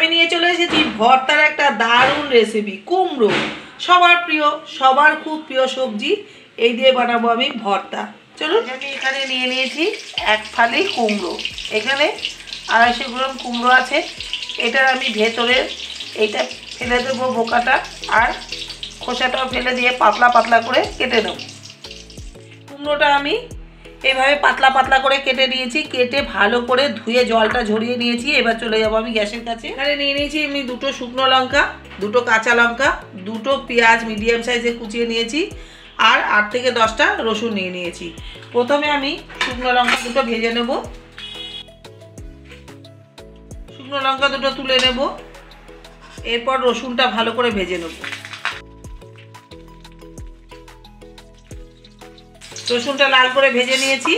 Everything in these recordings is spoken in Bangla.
আমি নিয়ে চলে এসেছি ভর্তার একটা দারুণ রেসিপি, কুমড়ো। সবার প্রিয়, সবার খুব প্রিয় সবজি। এই দিয়ে বানাবো আমি ভর্তা। চলুন, আমি এখানে নিয়ে নিয়েছি এক ফালি কুমড়ো। এখানে 250 গ্রাম কুমড়ো আছে। এটার আমি ভেতরে এইটা ফেলে দেবো, বোকাটা, আর খোসাটাও ফেলে দিয়ে পাতলা পাতলা করে কেটে নেব। কুমড়োটা আমি এইভাবে পাতলা পাতলা করে কেটে নিয়েছি। কেটে ভালো করে ধুয়ে জলটা ঝরিয়ে নিয়েছি। এবার চলে যাব আমি গ্যাসের কাছে। এখানে নিয়ে নিয়েছি আমি 2টো শুকনো লঙ্কা, 2টো কাঁচা লঙ্কা, 2টো পেঁয়াজ মিডিয়াম সাইজে কুচিয়ে নিয়েছি, আর 8 থেকে 10টা রসুন নিয়ে নিয়েছি। প্রথমে আমি শুকনো লঙ্কা 2টো ভেজে নেব। শুকনো লঙ্কা 2টো তুলে নেব। এরপর রসুনটা ভালো করে ভেজে নেব। রসুনটা লাল করে ভেজে নিয়েছি।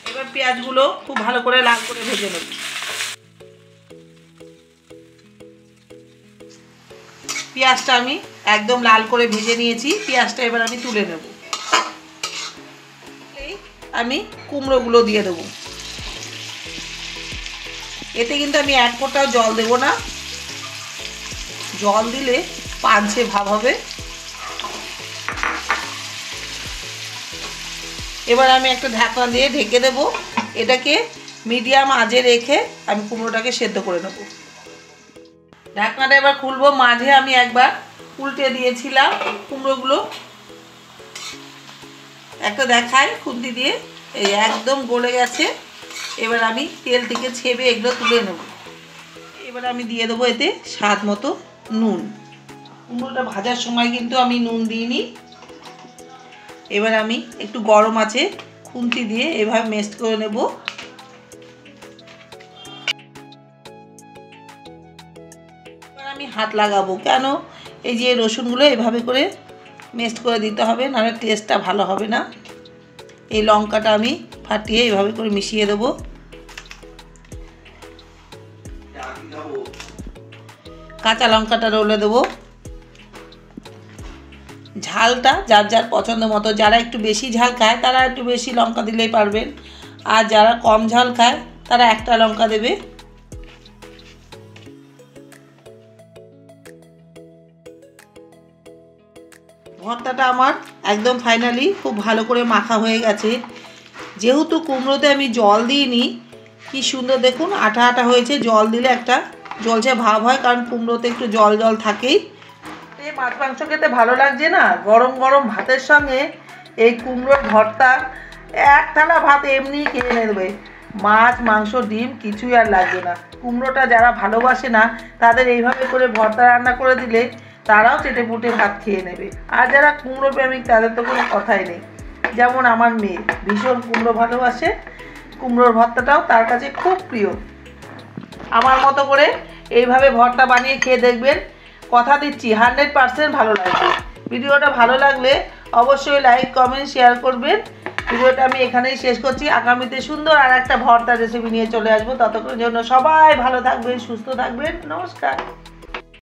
এবার পেঁয়াজগুলো খুব ভালো করে লাল করে ভেজে নেব। পেঁয়াজটা আমি একদম লাল করে ভেজে নিয়েছি। পেঁয়াজটা এবার আমি তুলে নেব। আমি কুমড়োগুলো দিয়ে দেবো। এতে কিন্তু আমি এক ফোঁটাও জল দেব না, জল দিলে পাঞ্চে ভাব হবে। এবার আমি একটা ঢাকনা দিয়ে ঢেকে দেব। এটাকে মিডিয়াম আঁচে রেখে আমি কুমড়োটাকে সেদ্ধ করে নেব। ঢাকনাটা এবার খুলবো। মাঝে আমি একবার উল্টে দিয়েছিলাম কুমড়োগুলো। একটা দেখাই খুন্তি দিয়ে, এই একদম গলে গেছে। এবার আমি তেল থেকে ছেবে এগুলো তুলে নেব। এবার আমি দিয়ে দেবো এতে স্বাদ মতো নুন। কুমড়োটা ভাজার সময় কিন্তু আমি নুন দিইনি। এবার আমি একটু গরম আছে খুন্তি দিয়ে এভাবে মেস্ট করে নেব। এবার আমি হাত লাগাবো, কেন এই যে রসুনগুলো এভাবে করে মেস্ট করে দিতে হবে, নাহলে টেস্টটা ভালো হবে না। এই লঙ্কাটা আমি ফাটিয়ে এভাবে করে মিশিয়ে দেবো। কাঁচা লঙ্কাটা রোলে দেবো। ঝালটা যার যার পছন্দ মতো, যারা একটু বেশি ঝাল খায় তারা একটু বেশি লঙ্কা দিলেই পারবেন, আর যারা কম ঝাল খায় তারা একটা লঙ্কা দেবে। ভর্তাটা আমার একদম ফাইনালি খুব ভালো করে মাখা হয়ে গেছে। যেহেতু কুমড়োতে আমি জল দিইনি, কি সুন্দর দেখুন আঠা আঠা হয়েছে। জল দিলে একটা জলছে ভাব হয়, কারণ কুমড়োতে একটু জল জল থাকেই। মাছ মাংস খেতে ভালো লাগছে না, গরম গরম ভাতের সঙ্গে এই কুমড়োর ভর্তা এক থালা ভাত এমনি খেয়ে নেবে। মাছ মাংস ডিম কিছুই আর লাগবে না। কুমড়োটা যারা ভালোবাসে না তাদের এইভাবে করে ভর্তা রান্না করে দিলে তারাও চেটে পুটে ভাত খেয়ে নেবে। আর যারা কুমড়ো প্রেমিক তাদের তো কোনো কথাই নেই। যেমন আমার মেয়ে ভীষণ কুমড়ো ভালোবাসে, কুমড়োর ভর্তাটাও তার কাছে খুব প্রিয়। আমার মতো করে এইভাবে ভর্তা বানিয়ে খেয়ে দেখবেন, কথা দিচ্ছি 100% ভালো লাগবে। ভিডিওটা ভালো লাগলে অবশ্যই লাইক কমেন্ট শেয়ার করবেন। ভিডিওটা আমি এখানেই শেষ করছি। আগামীতে সুন্দর আর একটা ভর্তা রেসিপি নিয়ে চলে আসবো। ততক্ষণের জন্য সবাই ভালো থাকবেন, সুস্থ থাকবেন। নমস্কার।